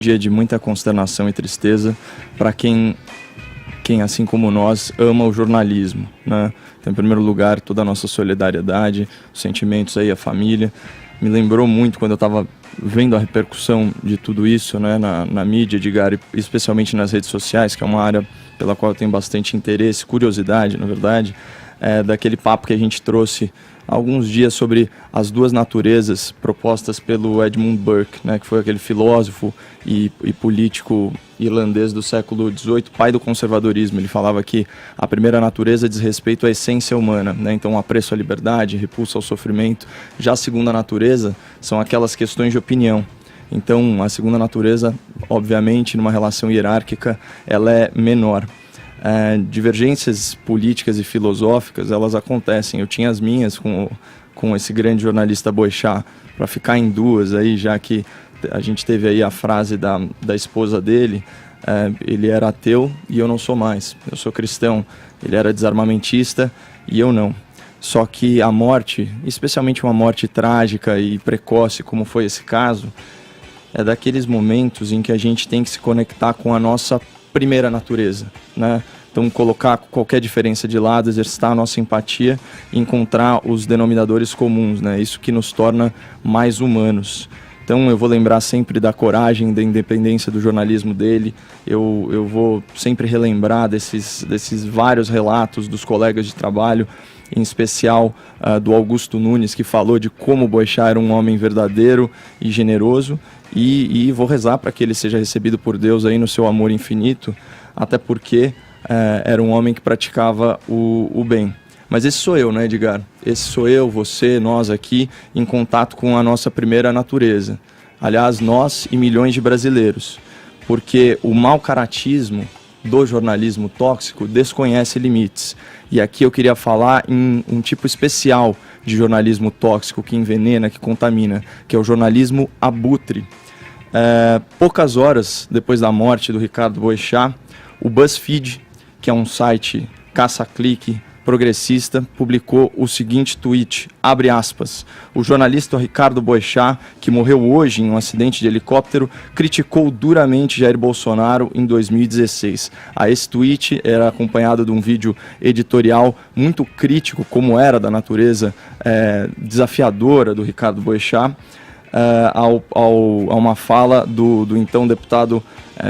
dia de muita consternação e tristeza para quem assim como nós, ama o jornalismo, né? Então, em primeiro lugar, toda a nossa solidariedade, os sentimentos aí, a família. Me lembrou muito quando eu estava vendo a repercussão de tudo isso, né, na mídia, Edgar, especialmente nas redes sociais, que é uma área pela qual eu tenho bastante interesse, curiosidade, na verdade, daquele papo que a gente trouxe há alguns dias sobre as duas naturezas propostas pelo Edmund Burke, né, que foi aquele filósofo e político irlandês do século XVIII, pai do conservadorismo. Ele falava que a primeira natureza diz respeito à essência humana, né, então apreço à liberdade, repulsa ao sofrimento. Já a segunda natureza são aquelas questões de opinião. Então a segunda natureza, obviamente, numa relação hierárquica, ela é menor. Divergências políticas e filosóficas, elas acontecem. Eu tinha as minhas com esse grande jornalista Boechat, para ficar em duas aí, já que a gente teve aí a frase da esposa dele, ele era ateu e eu não sou mais, eu sou cristão. Ele era desarmamentista e eu não. Só que a morte, especialmente uma morte trágica e precoce, como foi esse caso, é daqueles momentos em que a gente tem que se conectar com a nossa primeira natureza, né? Então, colocar qualquer diferença de lado, exercitar a nossa empatia e encontrar os denominadores comuns, né? Isso que nos torna mais humanos. Então, eu vou lembrar sempre da coragem, da independência do jornalismo dele. Eu vou sempre relembrar desses vários relatos dos colegas de trabalho, em especial do Augusto Nunes, que falou de como Boechat era um homem verdadeiro e generoso. E vou rezar para que ele seja recebido por Deus aí no seu amor infinito, até porque era um homem que praticava o bem. Mas esse sou eu, né, Edgar? Esse sou eu, você, nós aqui, em contato com a nossa primeira natureza. Aliás, nós e milhões de brasileiros. Porque o mau caratismo do jornalismo tóxico desconhece limites. E aqui eu queria falar em um tipo especial de jornalismo tóxico que envenena, que contamina, que é o jornalismo abutre. Poucas horas depois da morte do Ricardo Boechat, o BuzzFeed, que é um site caça-clique progressista, publicou o seguinte tweet, abre aspas: o jornalista Ricardo Boechat, que morreu hoje em um acidente de helicóptero, criticou duramente Jair Bolsonaro em 2016. Esse tweet era acompanhado de um vídeo editorial muito crítico, como era da natureza desafiadora do Ricardo Boechat, a uma fala do então deputado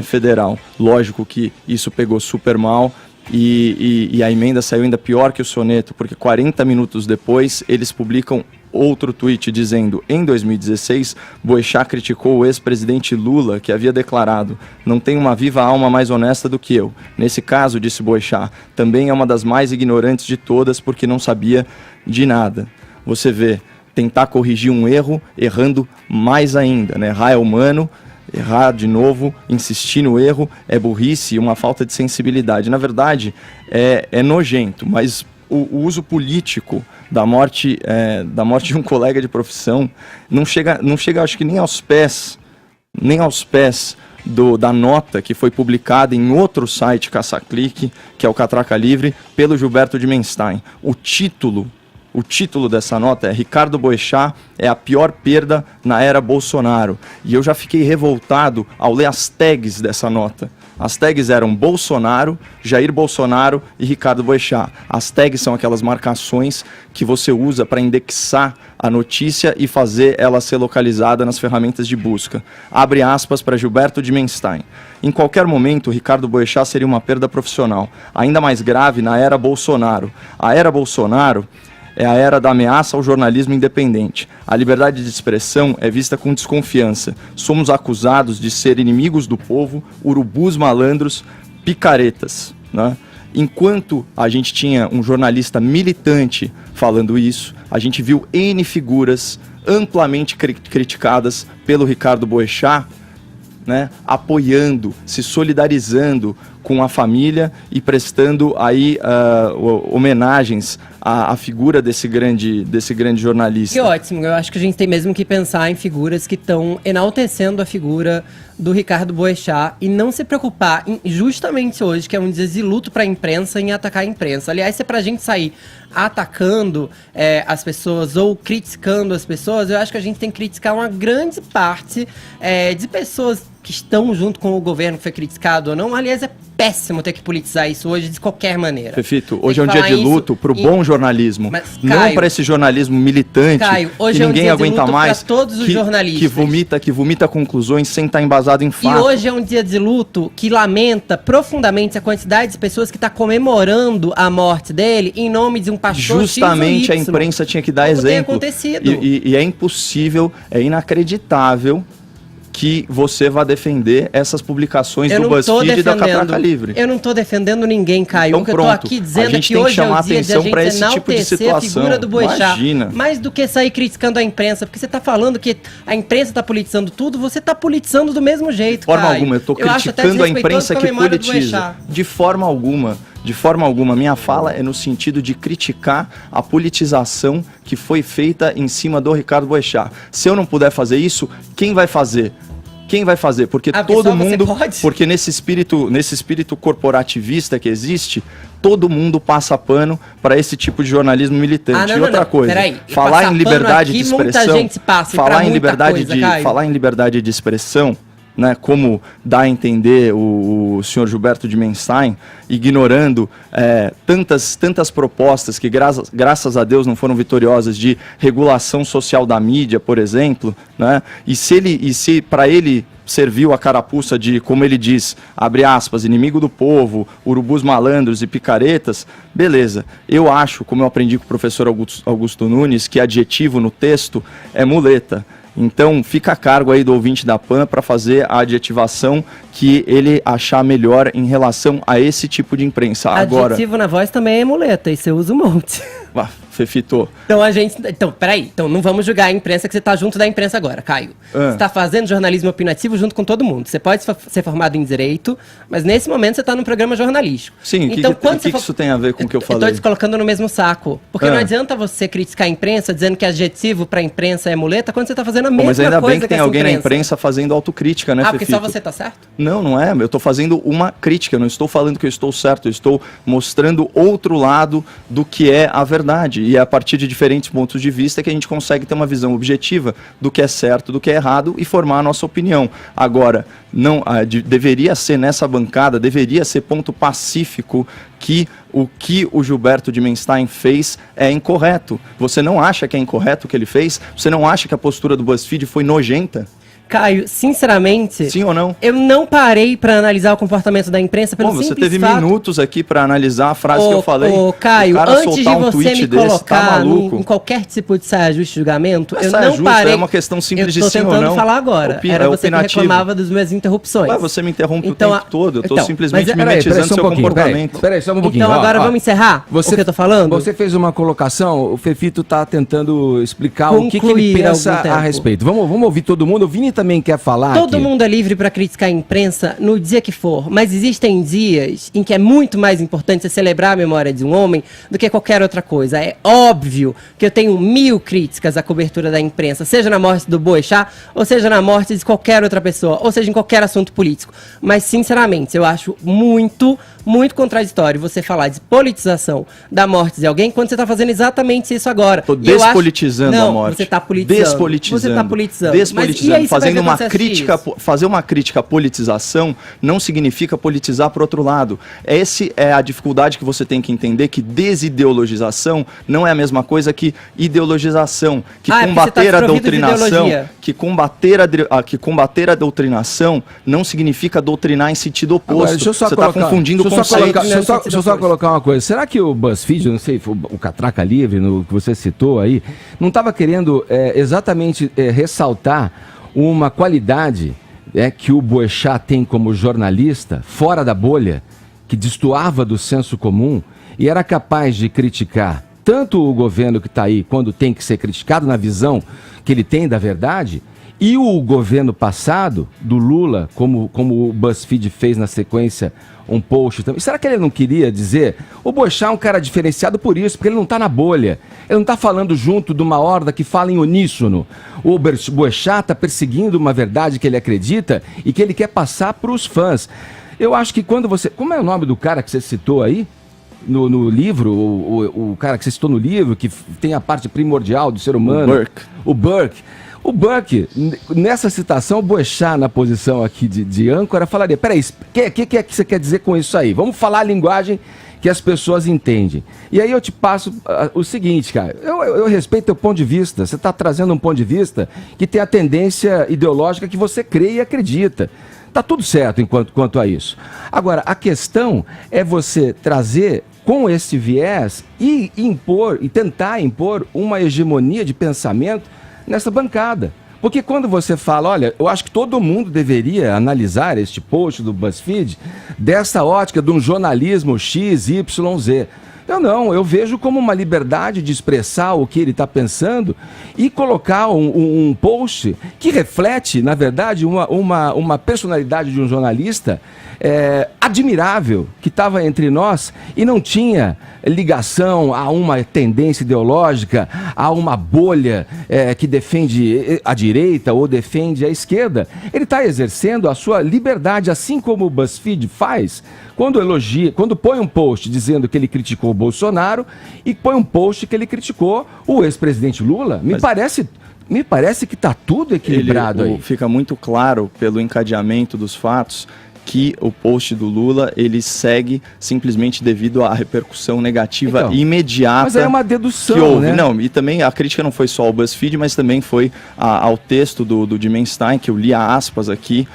federal. Lógico que isso pegou super mal, e a emenda saiu ainda pior que o soneto, porque 40 minutos depois eles publicam outro tweet dizendo: em 2016, Boechat criticou o ex-presidente Lula, que havia declarado: não tem uma viva alma mais honesta do que eu. Nesse caso, disse Boechat, também é uma das mais ignorantes de todas, porque não sabia de nada. Você vê, tentar corrigir um erro, errando mais ainda, né? Errar é humano, errar de novo, insistir no erro é burrice e uma falta de sensibilidade. Na verdade, é nojento, mas o uso político da morte de um colega de profissão não chega, acho que nem aos pés da nota que foi publicada em outro site caça-clique, que é o Catraca Livre, pelo Gilberto de Menstein. O título dessa nota é: Ricardo Boechat é a pior perda na era Bolsonaro. E eu já fiquei revoltado ao ler as tags dessa nota. As tags eram Bolsonaro, Jair Bolsonaro e Ricardo Boechat. As tags são aquelas marcações que você usa para indexar a notícia e fazer ela ser localizada nas ferramentas de busca. Abre aspas para Gilberto de Menstein. Em qualquer momento, Ricardo Boechat seria uma perda profissional, ainda mais grave na era Bolsonaro. A era Bolsonaro é a era da ameaça ao jornalismo independente. A liberdade de expressão é vista com desconfiança. Somos acusados de ser inimigos do povo, urubus malandros, picaretas, né? Enquanto a gente tinha um jornalista militante falando isso, a gente viu N figuras amplamente criticadas pelo Ricardo Boechat, né, apoiando, se solidarizando com a família e prestando aí homenagens à figura desse grande jornalista. Que ótimo, eu acho que a gente tem mesmo que pensar em figuras que estão enaltecendo a figura do Ricardo Boechat e não se preocupar justamente hoje, que é um dia de luto para a imprensa, em atacar a imprensa. Aliás, se é pra gente sair atacando as pessoas ou criticando as pessoas, eu acho que a gente tem que criticar uma grande parte de pessoas que estão junto com o governo que foi criticado ou não. Aliás, é péssimo ter que politizar isso hoje de qualquer maneira. Fefito, hoje é um dia de luto pro bom jornalismo, mas, não Caio, para esse jornalismo militante, Caio, hoje que é um ninguém dia de aguenta luto mais, pra todos os jornalistas. que vomita conclusões sem estar embasado em E fato. hoje é um dia de luto que lamenta profundamente a quantidade de pessoas que está comemorando a morte dele em nome de um pastor Justamente X ou Y, a imprensa tinha que dar como tem exemplo. acontecido. E é impossível, é inacreditável que você vá defender essas publicações do BuzzFeed e da Catraca Livre. Eu não tô defendendo ninguém, Caio. Então, o que eu tô aqui dizendo é que hoje é o dia de a gente enaltecer a figura do Boechat. Mais do que sair criticando a imprensa, porque você tá falando que a imprensa tá politizando tudo, você tá politizando do mesmo jeito, De forma Caio. alguma, eu tô criticando a imprensa que politiza. De forma alguma. De forma alguma, minha fala é no sentido de criticar a politização que foi feita em cima do Ricardo Boechat. Se eu não puder fazer isso, quem vai fazer? Quem vai fazer? Porque todo mundo, porque nesse espírito corporativista que existe, todo mundo passa pano para esse tipo de jornalismo militante. E outra coisa, falar em liberdade de expressão, falar em liberdade de expressão, né, como dá a entender o senhor Gilberto de Menstein, ignorando tantas propostas que, graças a Deus, não foram vitoriosas, de regulação social da mídia, por exemplo, né, e se para ele serviu a carapuça de, como ele diz, abre aspas, inimigo do povo, urubus malandros e picaretas, beleza. Eu acho, como eu aprendi com o professor Augusto Nunes, que adjetivo no texto é muleta. Então, fica a cargo aí do ouvinte da PAN para fazer a adjetivação que ele achar melhor em relação a esse tipo de imprensa. Agora, adjetivo na voz também é muleta, e você usa um monte. Fefito. Então, peraí. Então, não vamos julgar a imprensa, que você tá junto da imprensa agora, Caio. Você tá fazendo jornalismo opinativo junto com todo mundo. Você pode ser formado em direito, mas nesse momento você tá num programa jornalístico. Sim, então, o que isso tem a ver com o que eu falei? Eu tô te colocando no mesmo saco. Porque não adianta você criticar a imprensa dizendo que adjetivo pra imprensa é muleta, quando você tá fazendo a mesma coisa. Mas ainda bem que tem alguém na imprensa fazendo autocrítica, né, porque Fefito? só você tá certo? Não é. Eu tô fazendo uma crítica, eu não estou falando que eu estou certo, eu estou mostrando outro lado do que é a verdade. E é a partir de diferentes pontos de vista que a gente consegue ter uma visão objetiva do que é certo, do que é errado e formar a nossa opinião. Agora, deveria ser nessa bancada, deveria ser ponto pacífico que o Gilberto de Menstein fez é incorreto. Você não acha que é incorreto o que ele fez? Você não acha que a postura do BuzzFeed foi nojenta? Caio, sinceramente... Sim ou não? Eu não parei para analisar o comportamento da imprensa pelo simples fato... Você teve minutos aqui para analisar a frase que eu falei. Caio, antes de você me colocar em qualquer tipo de saia justa julgamento, eu não parei... É uma questão simples de sim ou não. Eu tô tentando falar agora. Era você que reclamava das minhas interrupções. Ué, você me interrompe o tempo todo. Eu tô simplesmente mimetizando seu comportamento. Peraí, só um pouquinho. Então agora vamos encerrar o que eu tô falando? Você fez uma colocação, o Fefito tá tentando explicar o que ele pensa a respeito. Vamos ouvir todo mundo. O Vini também quer falar. Todo mundo é livre para criticar a imprensa no dia que for, mas existem dias em que é muito mais importante você celebrar a memória de um homem do que qualquer outra coisa. É óbvio que eu tenho 1000 críticas à cobertura da imprensa, seja na morte do Boechat, ou seja na morte de qualquer outra pessoa, ou seja em qualquer assunto político. Mas, sinceramente, eu acho muito contraditório você falar de politização da morte de alguém quando você está fazendo exatamente isso agora. Estou despolitizando a morte. Você está politizando. Você está politizando. Despolitizando. Fazendo uma crítica, fazer uma crítica à politização não significa politizar para outro lado. Essa é a dificuldade que você tem que entender, que desideologização não é a mesma coisa que ideologização, que combater a doutrinação, que combater a doutrinação não significa doutrinar em sentido oposto. Você está confundindo conceitos. Deixa eu só colocar uma coisa. Será que o BuzzFeed, não sei, o Catraca Livre, no que você citou aí, não estava querendo exatamente ressaltar uma qualidade que o Boechat tem como jornalista, fora da bolha, que destoava do senso comum e era capaz de criticar tanto o governo que está aí, quando tem que ser criticado na visão que ele tem da verdade, e o governo passado, do Lula, como o BuzzFeed fez na sequência um post também. Será que ele não queria dizer? O Boechat é um cara diferenciado por isso, porque ele não está na bolha. Ele não está falando junto de uma horda que fala em uníssono. O Boechat está perseguindo uma verdade que ele acredita e que ele quer passar para os fãs. Eu acho que quando você... Como é o nome do cara que você citou aí? No livro, o cara que você citou no livro, que tem a parte primordial do ser humano. O Burke. O Buck, nessa citação, o Boechat, na posição aqui de âncora, falaria, peraí, o que é que você quer dizer com isso aí? Vamos falar a linguagem que as pessoas entendem. E aí eu te passo o seguinte, cara, eu respeito teu ponto de vista, você está trazendo um ponto de vista que tem a tendência ideológica que você crê e acredita. Tá tudo certo quanto a isso. Agora, a questão é você trazer com esse viés e tentar impor uma hegemonia de pensamento nessa bancada. Porque quando você fala, olha, eu acho que todo mundo deveria analisar este post do BuzzFeed dessa ótica de um jornalismo X, Y, Z. Eu vejo como uma liberdade de expressar o que ele está pensando e colocar um post que reflete, na verdade, uma personalidade de um jornalista admirável que estava entre nós e não tinha ligação a uma tendência ideológica, a uma bolha que defende a direita ou defende a esquerda. Ele está exercendo a sua liberdade, assim como o BuzzFeed faz quando põe um post dizendo que ele criticou o Bolsonaro e põe um post que ele criticou o ex-presidente Lula. Me parece que está tudo equilibrado aí. Fica muito claro pelo encadeamento dos fatos que o post do Lula, ele segue simplesmente devido à repercussão negativa imediata. Mas é uma dedução, que houve. Né? Não, e também a crítica não foi só ao BuzzFeed, mas também foi ao texto do Dimenstein, que eu li a aspas aqui,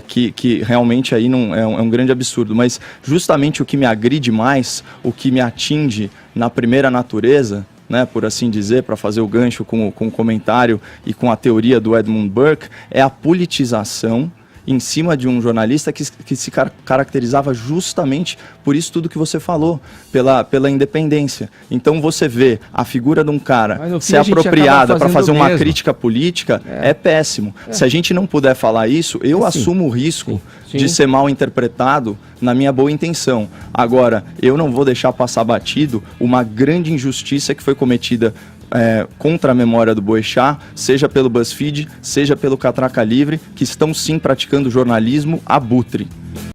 que realmente aí não, é um grande absurdo. Mas justamente o que me agride mais, o que me atinge na primeira natureza, né, por assim dizer, para fazer o gancho com o comentário e com a teoria do Edmund Burke, é a politização em cima de um jornalista que se caracterizava justamente por isso tudo que você falou, pela independência. Então você vê a figura de um cara ser apropriada para fazer uma crítica política, é péssimo. Se a gente não puder falar isso, eu assumo o risco de ser mal interpretado na minha boa intenção. Agora, eu não vou deixar passar batido uma grande injustiça que foi cometida contra a memória do Boechat, seja pelo BuzzFeed, seja pelo Catraca Livre, que estão sim praticando jornalismo abutre.